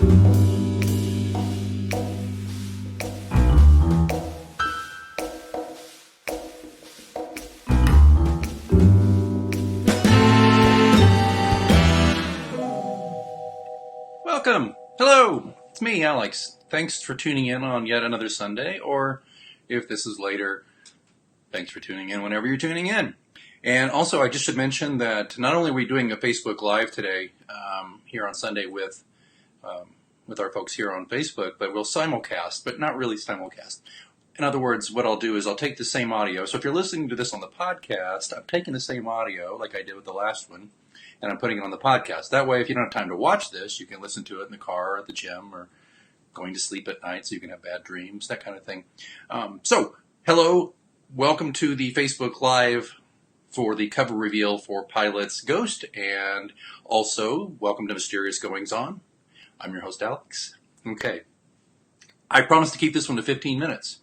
Welcome. Hello. It's me, Alex. Thanks for tuning in on yet another Sunday, or if this is later, thanks for tuning in whenever you're tuning in. And also, I just should mention that not only are we doing a Facebook Live today here on Sunday with our folks here on Facebook, but we'll simulcast, but not really simulcast. In other words, what I'll do is I'll take the same audio. So if you're listening to this on the podcast, I'm taking the same audio like I did with the last one, and I'm putting it on the podcast. That way, if you don't have time to watch this, you can listen to it in the car or at the gym or going to sleep at night so you can have bad dreams, that kind of thing. So, hello. Welcome to the Facebook Live for the cover reveal for Pilate's Ghost, and also welcome to Mysterious Goings On. I'm your host, Alex. Okay. I promised to keep this one to 15 minutes.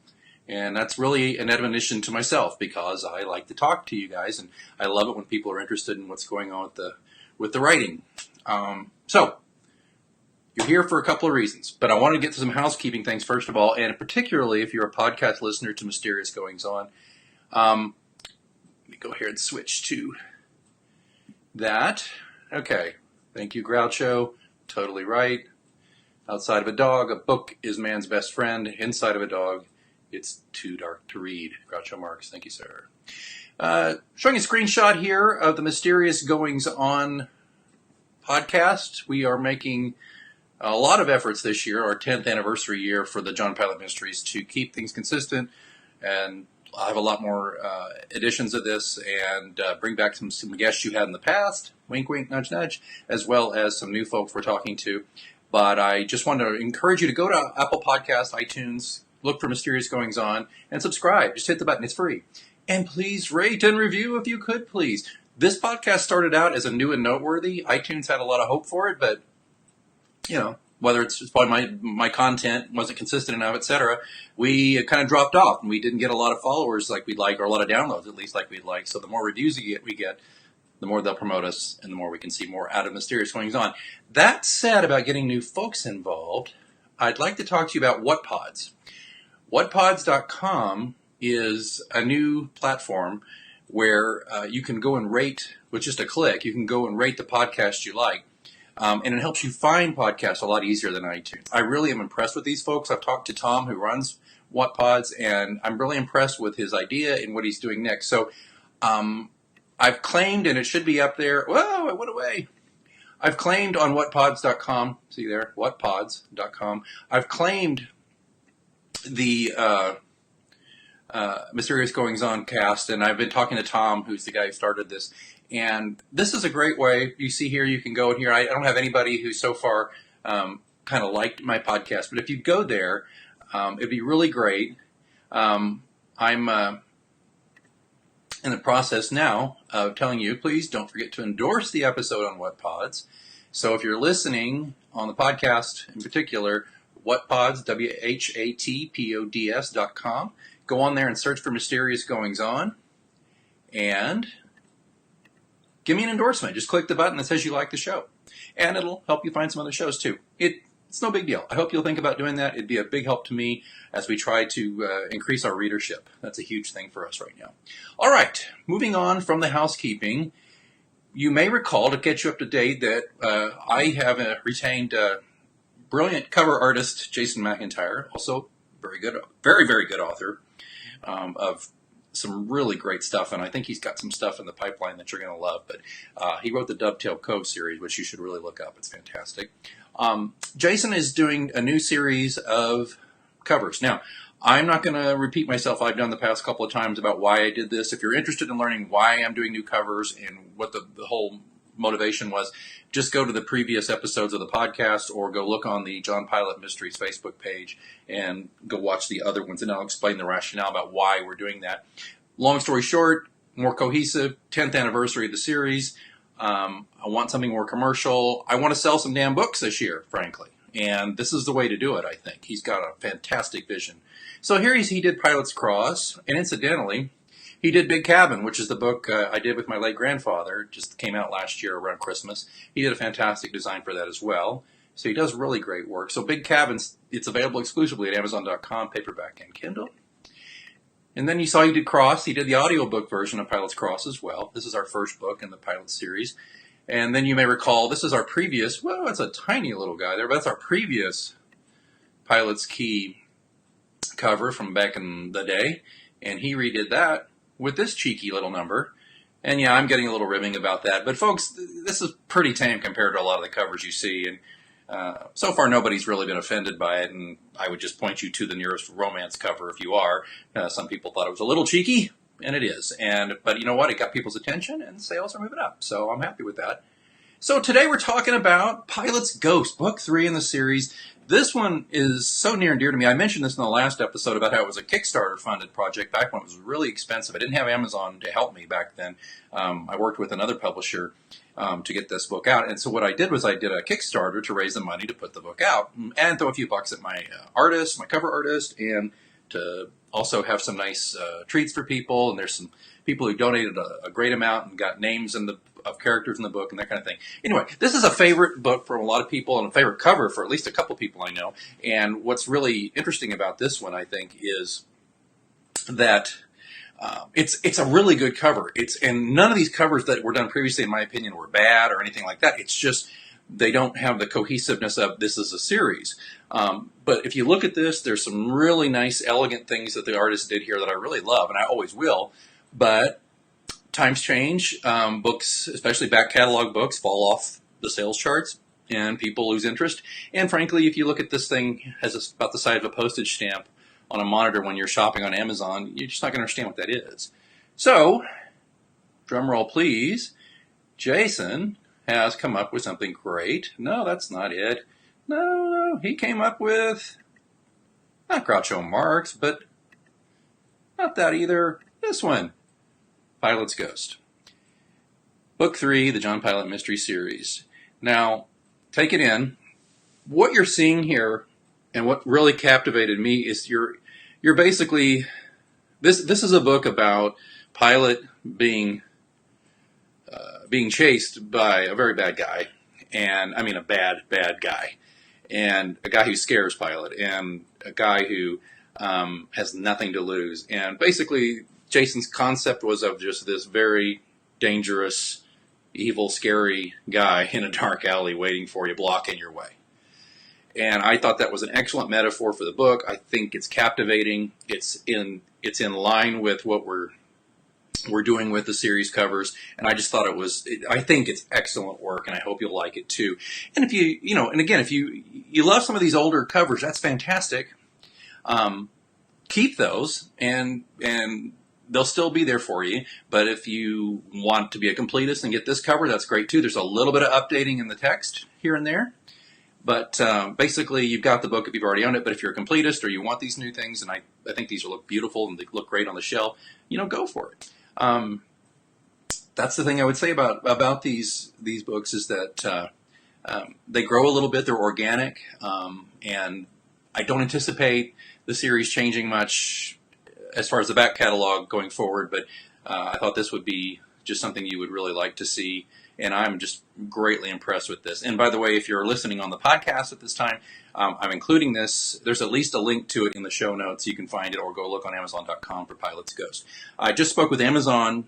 And that's really an admonition to myself because I like to talk to you guys, and I love it when people are interested in what's going on with the writing. So, you're here for a couple of reasons, but I want to get to some housekeeping things first of all, and particularly if you're a podcast listener to Mysterious Goings On. Let me go here and switch to that. Okay. Thank you, Groucho. Totally right. Outside of a dog, a book is man's best friend. Inside of a dog, it's too dark to read. Groucho Marx. Thank you, sir. Showing a screenshot here of the Mysterious Goings On podcast. We are making a lot of efforts this year, our 10th anniversary year for the John Pilate Mysteries, to keep things consistent, and I'll have a lot more editions of this and bring back some guests you had in the past, wink, wink, nudge, nudge, as well as some new folks we're talking to. But I just want to encourage you to go to Apple Podcasts, iTunes, look for Mysterious Goings On, and subscribe. Just hit the button. It's free. And please rate and review if you could, please. This podcast started out as a new and noteworthy. iTunes had a lot of hope for it, but, you know, whether it's probably my content wasn't consistent enough, etc., we kind of dropped off, and we didn't get a lot of followers like we'd like, or a lot of downloads, at least, like we'd like. So the more reviews we get, the more they'll promote us, and the more we can see more out of Mysterious Goings On. That said, about getting new folks involved, I'd like to talk to you about Whatpods. Whatpods.com is a new platform where you can go and rate, with just a click, you can go and rate the podcast you like. And it helps you find podcasts a lot easier than iTunes. I really am impressed with these folks. I've talked to Tom, who runs Whatpods, and I'm really impressed with his idea and what he's doing next. So I've claimed, and it should be up there. Whoa, it went away. I've claimed on whatpods.com. See there? Whatpods.com. I've claimed the Mysterious Goings On cast, and I've been talking to Tom, who's the guy who started this, and this is a great way. You see here, you can go in here. I don't have anybody who so far kind of liked my podcast, but if you go there, it'd be really great. I'm in the process now of telling you, please don't forget to endorse the episode on Whatpods. So if you're listening on the podcast in particular, Whatpods, WHATPODS.com. Go on there and search for Mysterious Goings On and give me an endorsement. Just click the button that says you like the show. And it'll help you find some other shows too. It's no big deal. I hope you'll think about doing that. It'd be a big help to me as we try to increase our readership. That's a huge thing for us right now. All right, moving on from the housekeeping. You may recall, to get you up to date, that I have retained brilliant cover artist Jason McIntyre, also very good, very, very good author of some really great stuff, and I think he's got some stuff in the pipeline that you're going to love. But he wrote the Dovetail Cove series, which you should really look up. It's fantastic. Jason is doing a new series of covers. Now, I'm not going to repeat myself. I've done the past couple of times about why I did this. If you're interested in learning why I'm doing new covers and what the whole motivation was, just go to the previous episodes of the podcast or go look on the John Pilate Mysteries Facebook page and go watch the other ones, and I'll explain the rationale about why we're doing that. Long story short, more cohesive, 10th anniversary of the series. I want something more commercial. I want to sell some damn books this year, frankly, and this is the way to do it, I think. He's got a fantastic vision. So here he did Pilate's Cross, and incidentally, he did Big Cabin, which is the book I did with my late grandfather. Just came out last year around Christmas. He did a fantastic design for that as well. So he does really great work. So Big Cabins, it's available exclusively at Amazon.com, paperback and Kindle. And then you saw he did Cross. He did the audiobook version of Pilate's Cross as well. This is our first book in the Pilate series. And then you may recall, this is our previous, well, it's a tiny little guy there, but that's our previous Pilate's Key cover from back in the day. And he redid that with this cheeky little number. And yeah, I'm getting a little ribbing about that. But folks, this is pretty tame compared to a lot of the covers you see. And so far, nobody's really been offended by it, and I would just point you to the nearest romance cover if you are. Some people thought it was a little cheeky, and it is. But you know what? It got people's attention, and sales are moving up, so I'm happy with that. So today we're talking about Pilate's Ghost, Book 3 in the series. This one is so near and dear to me. I mentioned this in the last episode about how it was a Kickstarter-funded project back when it was really expensive. I didn't have Amazon to help me back then. I worked with another publisher to get this book out. And so what I did was I did a Kickstarter to raise the money to put the book out and throw a few bucks at my artist, my cover artist, and to also have some nice treats for people. And there's some people who donated a great amount and got names of characters in the book and that kind of thing. Anyway, this is a favorite book from a lot of people and a favorite cover for at least a couple people I know. And what's really interesting about this one, I think, is that it's a really good cover. And none of these covers that were done previously, in my opinion, were bad or anything like that. It's just they don't have the cohesiveness of this is a series. But if you look at this, there's some really nice, elegant things that the artist did here that I really love, and I always will. But times change. Books, especially back catalog books, fall off the sales charts, and people lose interest. And frankly, if you look at this thing as about the size of a postage stamp on a monitor when you're shopping on Amazon, you're just not going to understand what that is. So, drum roll please, Jason has come up with something great. No, that's not it. No, he came up with, not Groucho Marx, but not that either. This one, Pilate's Ghost. Book 3, the John Pilate Mystery Series. Now, take it in. What you're seeing here, and what really captivated me, is you're basically, this is a book about Pilate being chased by a very bad guy, and I mean a bad guy, and a guy who scares Pilate, and a guy who has nothing to lose. And basically, Jason's concept was of just this very dangerous, evil, scary guy in a dark alley waiting for you, blocking your way. And I thought that was an excellent metaphor for the book. I think it's captivating. It's in line with what we're doing with the series covers, and I just thought I think it's excellent work, and I hope you'll like it too. And if if you love some of these older covers, that's fantastic. Keep those, and they'll still be there for you. But if you want to be a completist and get this cover, that's great too. There's a little bit of updating in the text here and there. But basically, you've got the book if you've already owned it. But if you're a completist or you want these new things, and I think these will look beautiful and they look great on the shelf, go for it. That's the thing I would say about these books is that they grow a little bit. They're organic, and I don't anticipate the series changing much as far as the back catalog going forward. But I thought this would be just something you would really like to see. And I'm just greatly impressed with this. And by the way, if you're listening on the podcast at this time, I'm including this. There's at least a link to it in the show notes. You can find it, or go look on Amazon.com for Pilate's Ghost. I just spoke with Amazon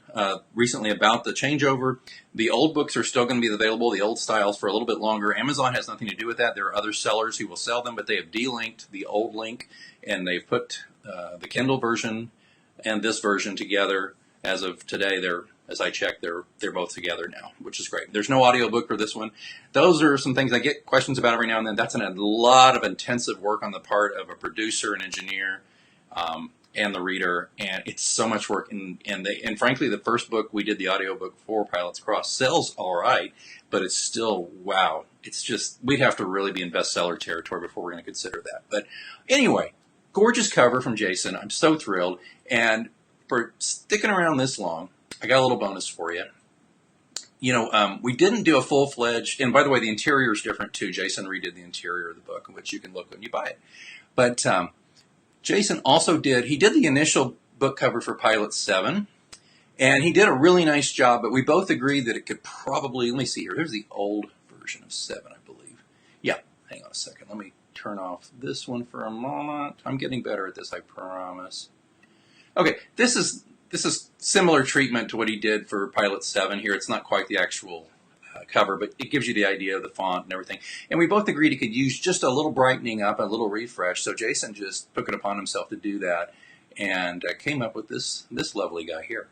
recently about the changeover. The old books are still going to be available, the old styles, for a little bit longer. Amazon has nothing to do with that. There are other sellers who will sell them, but they have delinked the old link, and they've put the Kindle version and this version together. As of today, as I checked, they're both together now, which is great. There's no audiobook for this one. Those are some things I get questions about every now and then. That's a lot of intensive work on the part of a producer and engineer and the reader, and it's so much work. And frankly, the first book we did, the audiobook for Pilate's Cross, sells all right, but it's still, wow. It's just, we'd have to really be in bestseller territory before we're going to consider that. But anyway, gorgeous cover from Jason. I'm so thrilled. And for sticking around this long, I got a little bonus for you. We didn't do a full-fledged, and by the way, the interior is different too. Jason redid the interior of the book, which you can look when you buy it. But Jason also did the initial book cover for Pilate 7, and he did a really nice job, but we both agreed that it could probably, let me see here, here's the old version of 7, I believe. Yeah, hang on a second. Let me turn off this one for a moment. I'm getting better at this, I promise. Okay, this is similar treatment to what he did for Pilate 7 here. It's not quite the actual cover, but it gives you the idea of the font and everything. And we both agreed he could use just a little brightening up, a little refresh. So Jason just took it upon himself to do that and came up with this lovely guy here.